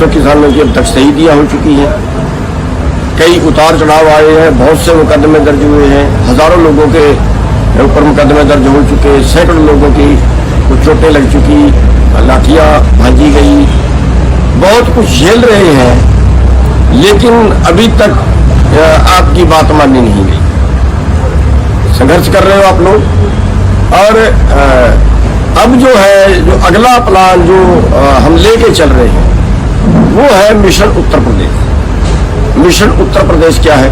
राजस्व किसानों की अब तक शहीदियाँ हो चुकी हैं, कई उतार चढ़ाव आए हैं, बहुत से मुकदमे दर्ज हुए हैं, हजारों लोगों के ऊपर मुकदमे दर्ज हो चुके, सैकड़ों लोगों की कुछ चोटें लग चुकी, लाठियाँ भांजी गई, बहुत कुछ झेल रहे हैं, लेकिन अभी तक आपकी बात मानी नहीं गई। संघर्ष कर रहे हो आप लोग, और अब जो है जो अगला प्लान जो हम लेके चल रहे हैं वो है मिशन उत्तर प्रदेश। मिशन उत्तर प्रदेश क्या है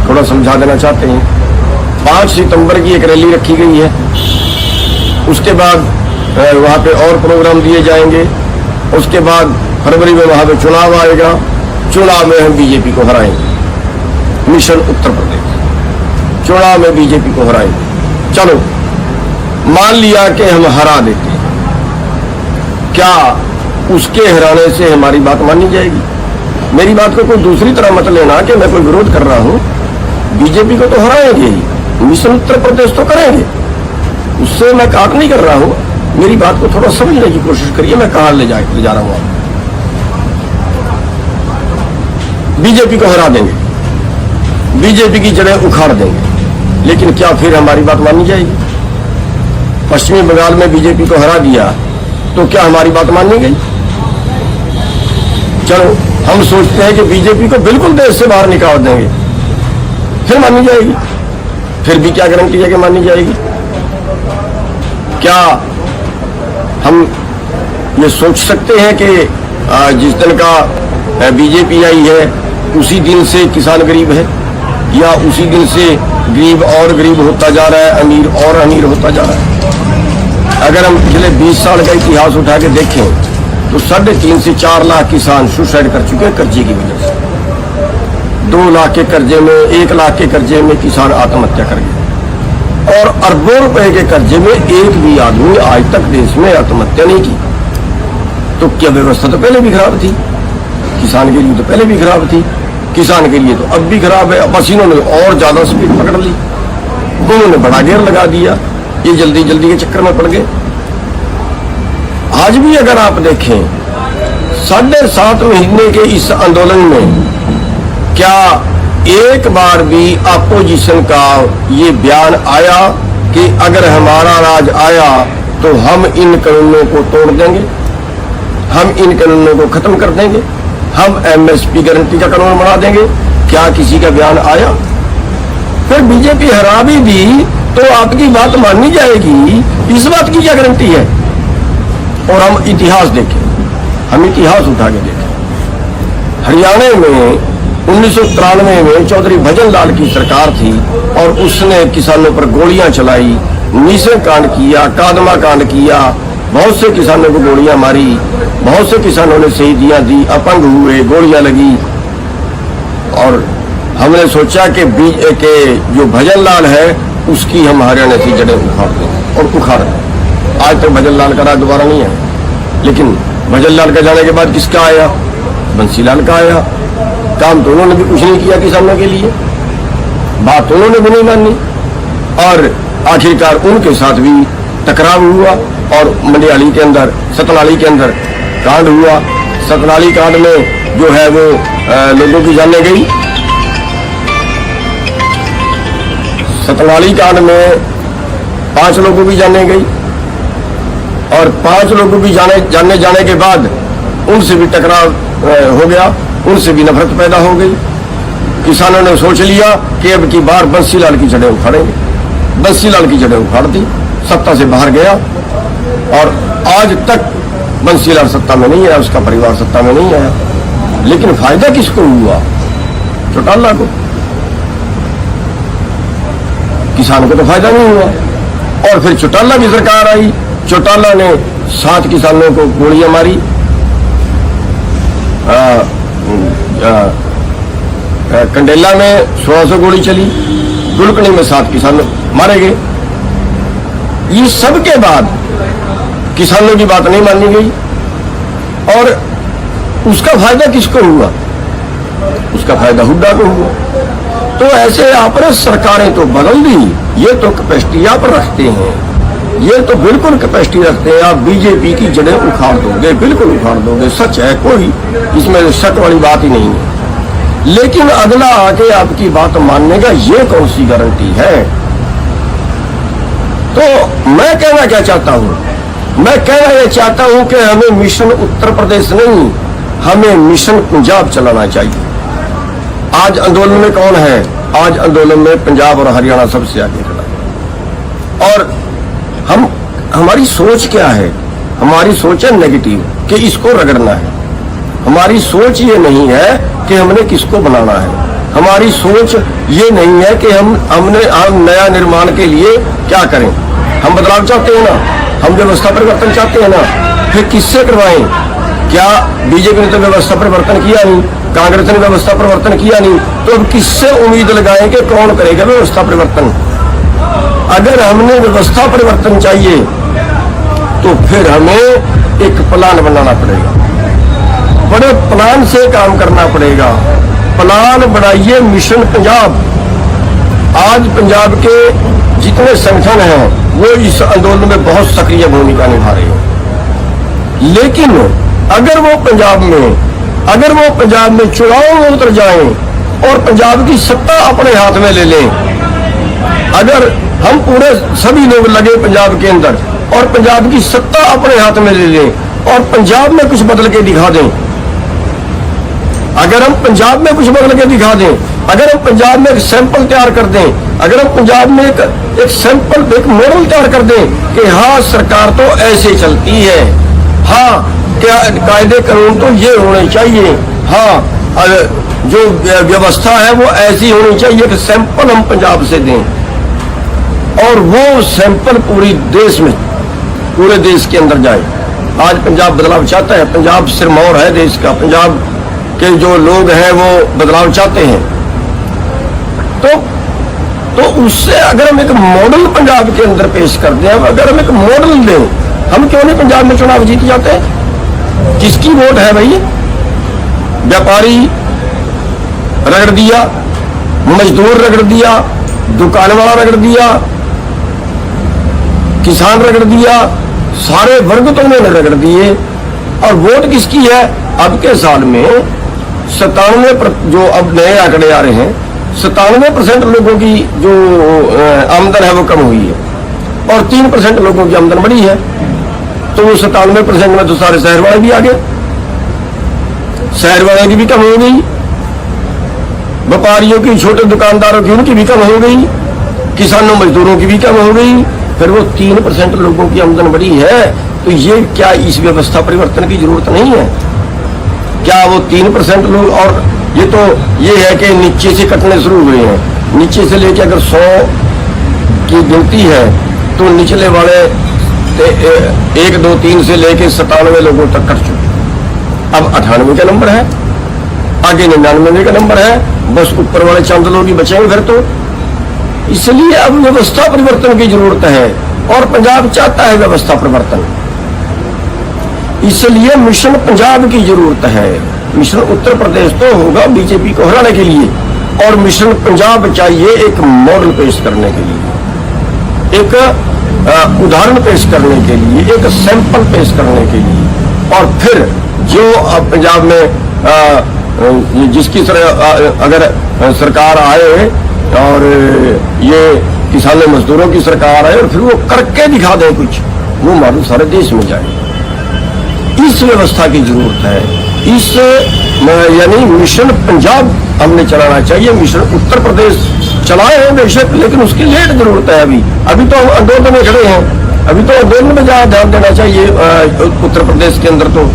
थोड़ा समझा देना चाहते हैं। 5 सितंबर की एक रैली रखी गई है, उसके बाद वहाँ पे और प्रोग्राम दिए जाएंगे, उसके बाद फरवरी में वहाँ पे चुनाव आएगा, चुनाव में हम बीजेपी को हराएंगे। मिशन उत्तर प्रदेश, चुनाव में बीजेपी को हराएंगे। चलो मान लिया कि हम हरा देते हैं, क्या उसके हराने से हमारी बात मानी जाएगी? मेरी बात को कोई दूसरी तरह मत लेना कि मैं कोई विरोध कर रहा हूं, बीजेपी को तो हराएंगे ही, मिशन उत्तर प्रदेश तो करेंगे, उससे मैं काट नहीं कर रहा हूं। मेरी बात को थोड़ा समझने की कोशिश करिए, मैं कहां ले जा रहा हूं। आप बीजेपी को हरा देंगे, बीजेपी की जड़ें उखाड़ देंगे, लेकिन क्या फिर हमारी बात मानी जाएगी? पश्चिमी बंगाल में बीजेपी को हरा दिया तो क्या हमारी बात मानी गई? चलो हम सोचते हैं कि बीजेपी को बिल्कुल देश से बाहर निकाल देंगे, फिर मानी जाएगी? फिर भी क्या गारंटी है कि मानी जाएगी? क्या हम ये सोच सकते हैं कि जिस दिन का बीजेपी आई है उसी दिन से किसान गरीब है, या उसी दिन से गरीब और गरीब होता जा रहा है, अमीर और अमीर होता जा रहा है? अगर हम पिछले 20 साल का इतिहास उठा के देखें तो 3.5 से 4 लाख किसान सुसाइड कर चुके हैं कर्जे की वजह से। 2 लाख के कर्जे में, 1 लाख के कर्जे में किसान आत्महत्या कर गए, और अरबों रुपए के कर्जे में एक भी आदमी आज तक देश में आत्महत्या नहीं की। तो क्या व्यवस्था तो पहले भी खराब थी, किसान के लिए तो पहले भी खराब थी, किसान के लिए तो अब भी खराब है। बस इन्होंने और ज्यादा स्पीड पकड़ ली, उन्होंने बड़ा घेर लगा दिया, ये जल्दी जल्दी के चक्कर में पड़ गए। आज भी अगर आप देखें 7.5 महीने के इस आंदोलन में क्या एक बार भी अपोजिशन का ये बयान आया कि अगर हमारा राज आया तो हम इन कानूनों को तोड़ देंगे, हम इन कानूनों को खत्म कर देंगे, हम एमएसपी गारंटी का कानून बना देंगे? क्या किसी का बयान आया? फिर बीजेपी हरा भी दी तो आपकी बात मानी जाएगी, इस बात की क्या गारंटी है? और हम इतिहास देखें, हम इतिहास उठा के देखें। हरियाणा में 1993 में चौधरी भजन लाल की सरकार थी और उसने किसानों पर गोलियां चलाई, नीसे कांड किया, कादमा कांड किया, बहुत से किसानों को गोलियां मारी, बहुत से किसानों ने शहीदियां दी, अपंग हुए, गोलियां लगी, और हमने सोचा कि जो भजन लाल है उसकी हम हरियाणा की जड़ें उखाड़ दें, और उखाड़। आज तक भजन लाल का राज दोबारा नहीं है, लेकिन भजन लाल का जाने के बाद किसका आया? बंसी लाल का आया। काम तो उन्होंने भी कुछ नहीं किया किसानों के लिए, बात उन्होंने भी नहीं मानी, और आखिरकार उनके साथ भी टकराव हुआ, और मंडियाली के अंदर, सतनाली के अंदर कांड हुआ। सतनाली कांड में जो है वो लोगों की जाने गई। सतनाली कांड में 5 लोगों की जाने गई, और 5 लोगों की जाने के बाद उनसे भी टकराव हो गया, उनसे भी नफरत पैदा हो गई। किसानों ने सोच लिया कि अब की बार बंसीलाल की जड़ें उखाड़ेंगे। बंसीलाल की जड़ें उखाड़ दी, सत्ता से बाहर गया, और आज तक बंसीलाल सत्ता में नहीं आया, उसका परिवार सत्ता में नहीं आया। लेकिन फायदा किसको हुआ? चौटाला को। किसान को तो फायदा नहीं हुआ। और फिर चौटाला की सरकार आई, चौटाला ने 7 किसानों को गोलियां मारी, कंडेला में 1600 गोली चली, दुलकनी में 7 किसान मारे गए। ये सब के बाद किसानों की बात नहीं मानी गई, और उसका फायदा किसको हुआ? उसका फायदा हुड्डा को हुआ। तो ऐसे आपने सरकारें तो बदल दी, ये तो कैपेसिटी आप रखते हैं, ये तो बिल्कुल कैपेसिटी रखते हैं, आप बीजेपी की जड़ें उखाड़ दोगे, बिल्कुल उखाड़ दोगे, सच है, कोई इसमें शक वाली बात ही नहीं है। लेकिन अगला आके आपकी बात मानने का ये कौन सी गारंटी है? तो मैं कहना क्या चाहता हूं, मैं कहना यह चाहता हूं कि हमें मिशन उत्तर प्रदेश नहीं, हमें मिशन पंजाब चलाना चाहिए। आज आंदोलन में कौन है? आज आंदोलन में पंजाब और हरियाणा सबसे आगे खड़ा है। और हमारी सोच क्या है? हमारी सोच है नेगेटिव, कि इसको रगड़ना है। हमारी सोच ये नहीं है कि हमने किसको बनाना है। हमारी सोच ये नहीं है कि हम नया निर्माण के लिए क्या करें। हम बदलाव चाहते हैं ना, हम व्यवस्था परिवर्तन चाहते हैं ना, फिर किससे करवाएं? क्या बीजेपी ने तो व्यवस्था परिवर्तन किया नहीं, कांग्रेस ने व्यवस्था परिवर्तन किया नहीं, तो अब किससे उम्मीद लगाएं कि कौन करेगा व्यवस्था परिवर्तन? अगर हमने व्यवस्था परिवर्तन चाहिए तो फिर हमें एक प्लान बनाना पड़ेगा, बड़े प्लान से काम करना पड़ेगा। प्लान बनाइए मिशन पंजाब। आज पंजाब के जितने संगठन हैं वो इस आंदोलन में बहुत सक्रिय भूमिका निभा रहे हैं। लेकिन अगर वो पंजाब में चुनाव में उतर जाएं और पंजाब की सत्ता अपने हाथ में ले लें, अगर हम पूरे सभी लोग लगे पंजाब के अंदर और पंजाब की सत्ता अपने हाथ में ले लें और पंजाब में कुछ बदल के दिखा दें, अगर हम पंजाब में कुछ बदल के दिखा दें, अगर हम पंजाब में एक सैंपल तैयार कर दें, अगर हम पंजाब में एक सैंपल, एक मॉडल तैयार कर दें कि हाँ सरकार तो ऐसे चलती है, हाँ क्या कायदे कानून तो ये होने चाहिए, हाँ जो व्यवस्था है वो ऐसी होनी चाहिए, कि सैंपल हम पंजाब से दें और वो सैंपल पूरे देश के अंदर जाए। आज पंजाब बदलाव चाहता है, पंजाब सिरमौर है देश का, पंजाब के जो लोग हैं वो बदलाव चाहते हैं। तो उससे अगर हम एक मॉडल पंजाब के अंदर पेश कर दें, अगर हम एक मॉडल दें, हम क्यों नहीं पंजाब में चुनाव जीत जाते हैं? किसकी वोट है भाई? व्यापारी रगड़ दिया, मजदूर रगड़ दिया, दुकान वाला रगड़ दिया, किसान रगड़ दिया, सारे वर्ग तो उन्होंने रगड़ दिए। और वोट किसकी है? अब के साल में 97, जो अब नए आंकड़े आ रहे हैं, 97% लोगों की जो आमदन है वो कम हुई है और 3% लोगों की आमदन बढ़ी है। तो वो 97% में तो सारे शहर वाले भी आ गए, शहर वालों की भी कम हो गई, व्यापारियों की, छोटे दुकानदारों की, उनकी भी कम हो गई, किसानों मजदूरों की भी कम हो गई। फिर वो 3% लोगों की आमदन बढ़ी है, तो ये क्या इस व्यवस्था परिवर्तन की जरूरत नहीं है? क्या वो 3% लोग, और ये है कि नीचे से कटने शुरू हुए हैं, नीचे से लेके अगर 100 की गिनती है तो निचले वाले 1, 2, 3 से लेके 97 लोगों तक कट चुके। अब 98 का नंबर है, आगे 99 का नंबर है, बस ऊपर वाले चंद लोग ही बचेंगे फिर तो। इसलिए अब व्यवस्था परिवर्तन की जरूरत है और पंजाब चाहता है व्यवस्था परिवर्तन, इसलिए मिशन पंजाब की जरूरत है। मिशन उत्तर प्रदेश तो होगा बीजेपी को हराने के लिए, और मिशन पंजाब चाहिए एक मॉडल पेश करने के लिए, एक उदाहरण पेश करने के लिए, एक सैंपल पेश करने के लिए। और फिर जो पंजाब में जिसकी अगर सरकार आए और ये किसानों मजदूरों की सरकार आए और फिर वो करके दिखा दे कुछ, वो मालूम सारे देश में जाए। इस व्यवस्था की जरूरत है, इस यानी मिशन पंजाब हमने चलाना चाहिए। मिशन उत्तर प्रदेश चलाए हैं बेशक, लेकिन उसकी लेट जरूरत है। अभी तो हम आंदोलन में खड़े हैं, अभी तो आंदोलन में ज्यादा ध्यान देना चाहिए उत्तर प्रदेश के अंदर तो।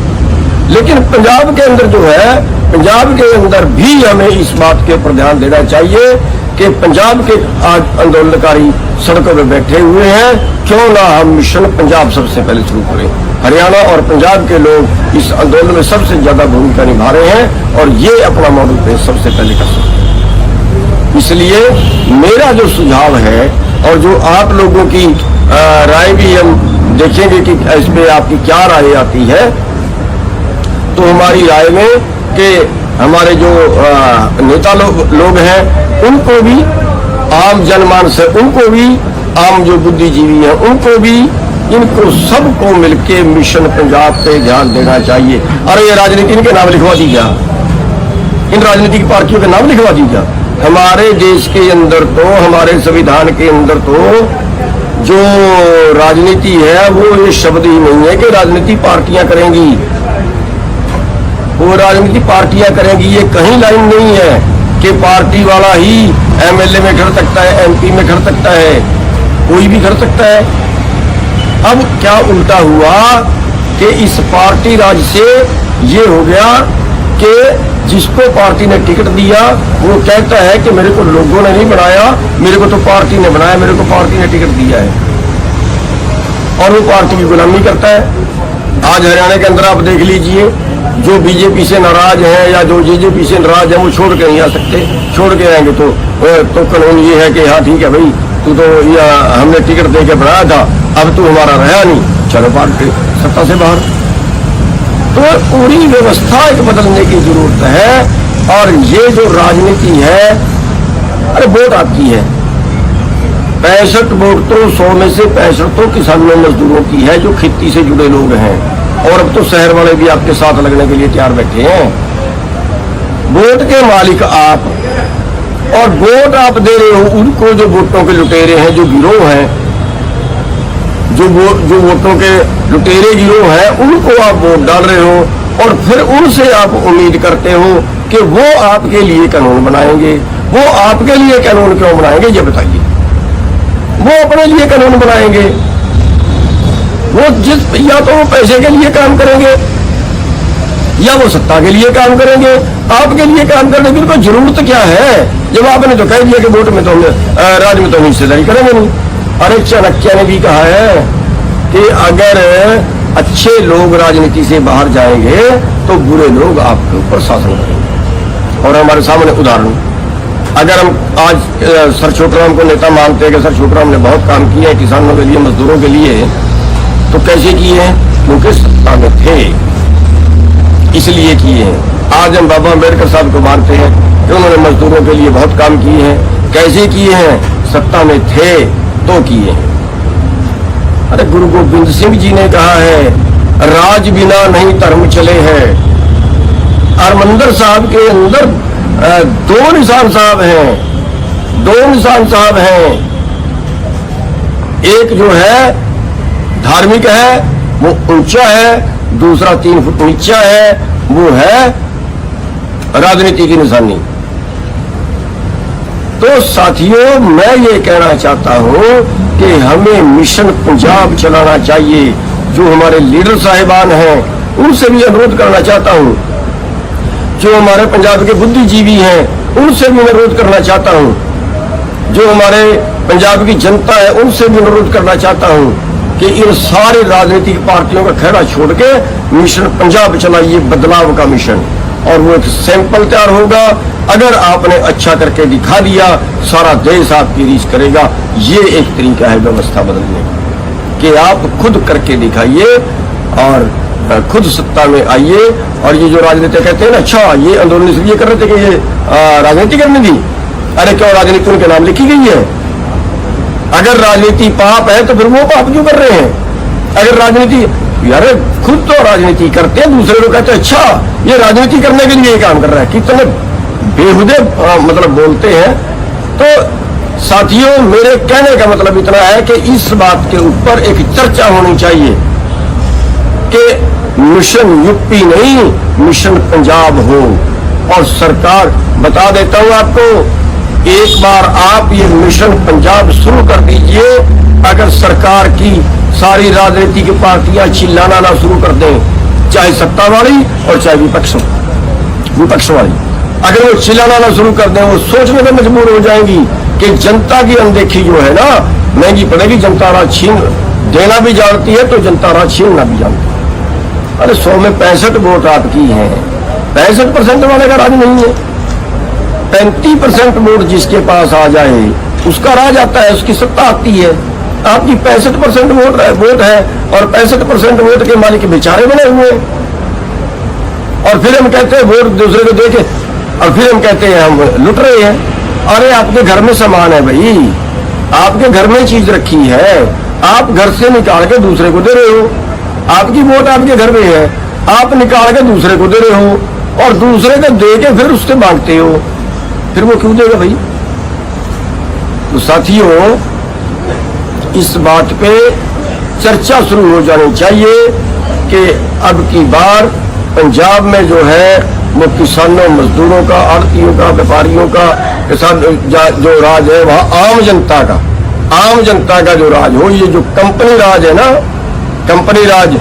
लेकिन पंजाब के अंदर जो है, पंजाब के अंदर भी हमें इस बात के ऊपर ध्यान देना चाहिए कि पंजाब के आज आंदोलनकारी सड़कों पर बैठे हुए हैं, क्यों ना हम मिशन पंजाब सबसे पहले शुरू करें। हरियाणा और पंजाब के लोग इस आंदोलन में सबसे ज्यादा भूमिका निभा रहे हैं और ये अपना मॉडल पेश सबसे पहले कर सकते हैं। इसलिए मेरा जो सुझाव है और जो आप लोगों की राय भी हम देखेंगे कि इस पे आपकी क्या राय आती है, तो हमारी राय में कि हमारे जो नेता लोग हैं उनको भी, आम जनमानस है उनको भी आम जो बुद्धिजीवी हैं उनको भी, इनको सबको मिलके मिशन पंजाब पे ध्यान देना चाहिए। अरे ये राजनीति इनके नाम लिखवा दी क्या? इन राजनीतिक पार्टियों के नाम लिखवा दी क्या? हमारे देश के अंदर तो, हमारे संविधान के अंदर तो जो राजनीति है वो ये शब्द ही नहीं है कि राजनीति पार्टियां करेंगी, वो राजनीति पार्टियां करेंगी, ये कहीं लाइन नहीं है कि पार्टी वाला ही एमएलए में खड़ सकता है, एमपी में खड़ सकता है, कोई भी खड़ सकता है। अब क्या उल्टा हुआ कि इस पार्टी राज से ये हो गया कि जिसको पार्टी ने टिकट दिया वो कहता है कि मेरे को लोगों ने नहीं बनाया, मेरे को तो पार्टी ने बनाया, मेरे को पार्टी ने टिकट दिया है, और वो पार्टी की गुलामी करता है। आज हरियाणा के अंदर आप देख लीजिए, जो बीजेपी से नाराज हैं या जो जेजेपी से नाराज हैं वो छोड़ के नहीं आ सकते। छोड़ के आएंगे तो कानून ये है कि हाँ ठीक है भाई, तू तो हमने टिकट दे के बनाया था, अब तू हमारा रहा नहीं, चलो पार्टी सत्ता से बाहर। तो पूरी व्यवस्था एक बदलने की जरूरत है। और ये जो राजनीति है, अरे वोट आपकी है, 65 वोट तो 100 में से 65 तो किसानों मजदूरों की है जो खेती से जुड़े लोग हैं, और अब तो शहर वाले भी आपके साथ लगने के लिए तैयार बैठे हैं। वोट के मालिक आप, और वोट आप दे रहे हो उनको जो वोटों के लुटेरे हैं, जो गिरोह हैं, जो वोटों के लुटेरे गिरोह हैं, उनको आप वोट डाल रहे हो, और फिर उनसे आप उम्मीद करते हो कि वो आपके लिए कानून बनाएंगे। वो आपके लिए कानून क्यों बनाएंगे ये बताइए? वो अपने लिए कानून बनाएंगे, वो या तो वो पैसे के लिए काम करेंगे या वो सत्ता के लिए काम करेंगे। आपके लिए काम करने की उनको जरूरत क्या है, जब आपने तो कह दिया कि वोट में तो राज में तो हम हिस्सेदारी करेंगे नहीं। अरे चाणक्य ने भी कहा है कि अगर अच्छे लोग राजनीति से बाहर जाएंगे तो बुरे लोग आपके ऊपर शासन करेंगे। और हमारे सामने उदाहरण, अगर हम आज सर छोटूराम को नेता मानते हैं कि सर छोटूराम ने बहुत काम किया है किसानों के लिए, मजदूरों के लिए, तो कैसे किए हैं? क्योंकि सत्ता में थे इसलिए किए हैं। आज हम बाबा अम्बेडकर साहब को मानते हैं कि उन्होंने मजदूरों के लिए बहुत काम किए हैं। कैसे किए हैं? सत्ता में थे तो किए हैं। अरे गुरु गोविंद सिंह जी ने कहा है, राज बिना नहीं धर्म चले हैं। हरमंदिर साहब के अंदर दो निशान साहब हैं, दो निशान साहब हैं। एक जो है धार्मिक है, वो ऊंचा है, दूसरा 3 फुट नीचा है, वो है राजनीति की निशानी। तो साथियों, मैं ये कहना चाहता हूं कि हमें मिशन पंजाब चलाना चाहिए। जो हमारे लीडर साहिबान हैं उनसे भी अनुरोध करना चाहता हूं, जो हमारे पंजाब के बुद्धिजीवी हैं उनसे भी अनुरोध करना चाहता हूं, जो हमारे पंजाब की जनता है उनसे भी अनुरोध करना चाहता हूं कि इन सारे राजनीतिक पार्टियों का खेड़ा छोड़ के मिशन पंजाब चलाइए, बदलाव का मिशन। और वो एक सैंपल तैयार होगा। अगर आपने अच्छा करके दिखा दिया, सारा देश आपकी रीस करेगा। ये एक तरीका है व्यवस्था बदलने का कि आप खुद करके दिखाइए और खुद सत्ता में आइए। और ये जो राजनीति कहते हैं ना, अच्छा ये आंदोलन इसलिए कर रहे थे कि ये राजनीति करने दी। अरे क्यों राजनीति उनके नाम लिखी गई है? अगर राजनीति पाप है तो फिर वो पाप क्यों कर रहे हैं? अगर राजनीति, यार खुद तो राजनीति करते हैं, दूसरे लोग कहते हैं अच्छा ये राजनीति करने के लिए काम कर रहा है। कितने बेहुदे मतलब बोलते हैं। तो साथियों, मेरे कहने का मतलब इतना है कि इस बात के ऊपर एक चर्चा होनी चाहिए कि मिशन यूपी नहीं, मिशन पंजाब हो। और सरकार, बता देता हूं आपको, एक बार आप ये मिशन पंजाब शुरू कर दीजिए। अगर सरकार की सारी राजनीतिक पार्टियां चिल्लाना ना शुरू कर दें, चाहे सत्ता वाली और चाहे विपक्ष वाली, अगर वो चिल्लाना ना शुरू कर दें, वो सोचने में मजबूर हो जाएंगी कि जनता की अनदेखी जो है ना महंगी पड़ेगी। जनता राज छीन देना भी जानती है तो जनता राज छीनना भी जानती है। अरे 100 में 65 वोट आपकी हैं, 65% वाले का राज नहीं है। 35% वोट जिसके पास आ जाए उसका राज आता है, उसकी सत्ता आती है। आपकी 65% वोट है और 65% वोट के मालिक बेचारे बने हुए। और फिर हम कहते हैं वोट दूसरे को देके, और फिर हम कहते हैं हम लुट रहे हैं। अरे आपके घर में सामान है भाई, आपके घर में चीज रखी है, आप घर से निकाल के दूसरे को दे रहे हो। आपकी वोट आपके घर में है, आप निकाल के दूसरे को दे रहे हो और दूसरे को दे के फिर उससे मांगते हो, फिर वो क्यों देगा भाई? तो साथियों, इस बात पे चर्चा शुरू हो जानी चाहिए कि अब की बार पंजाब में जो है वो किसानों, मजदूरों का, आड़तियों का, व्यापारियों का किसान जो राज है वहां आम जनता का जो राज हो। ये जो कंपनी राज है ना, कंपनी राज,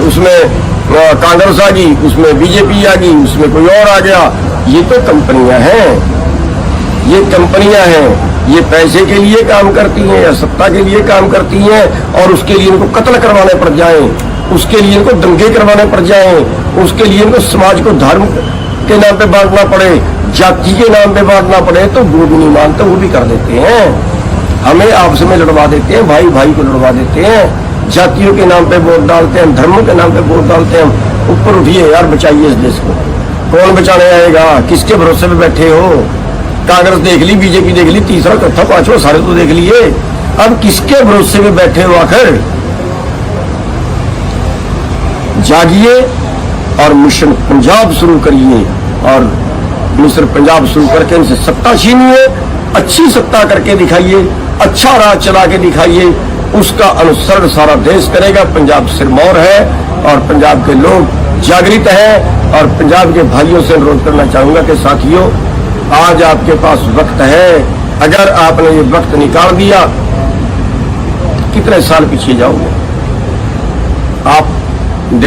उसमें कांग्रेस आ गई, उसमें बीजेपी आ गई, उसमें कोई और आ गया, ये तो कंपनियां हैं, ये कंपनियां हैं। ये पैसे के लिए काम करती हैं या सत्ता के लिए काम करती हैं, और उसके लिए इनको कत्ल करवाने पड़ जाएं, उसके लिए इनको दंगे करवाने पड़ जाएं, उसके लिए इनको समाज को धर्म के नाम पे बांटना पड़े, जाति के नाम पे बांटना पड़े, तो वो भी नहीं मानते, वो भी कर देते हैं। हमें आपस में लड़वा देते हैं, भाई भाई को लड़वा देते हैं, जातियों के नाम पे वोट डालते हैं, धर्मों के नाम पे वोट डालते हैं। ऊपर उठिए यार, बचाइए इस देश को। कौन बचाने आएगा? किसके भरोसे पे बैठे हो? कांग्रेस देख ली, बीजेपी देख ली, तीसरा चौथा पांचवा सारे तो देख लिए, अब किसके भरोसे पे बैठे हो? आखिर जागिए और मिशन पंजाब शुरू करिए, और मिशन पंजाब शुरू करके इनसे सत्ता छीनिए, अच्छी सत्ता करके दिखाइए, अच्छा राह चला के दिखाइए, उसका अनुसरण सारा देश करेगा। पंजाब सिरमौर है और पंजाब के लोग जागृत हैं, और पंजाब के भाइयों से अनुरोध करना चाहूंगा कि साथियों, आज आपके पास वक्त है, अगर आपने ये वक्त निकाल दिया, कितने साल पीछे जाओगे आप?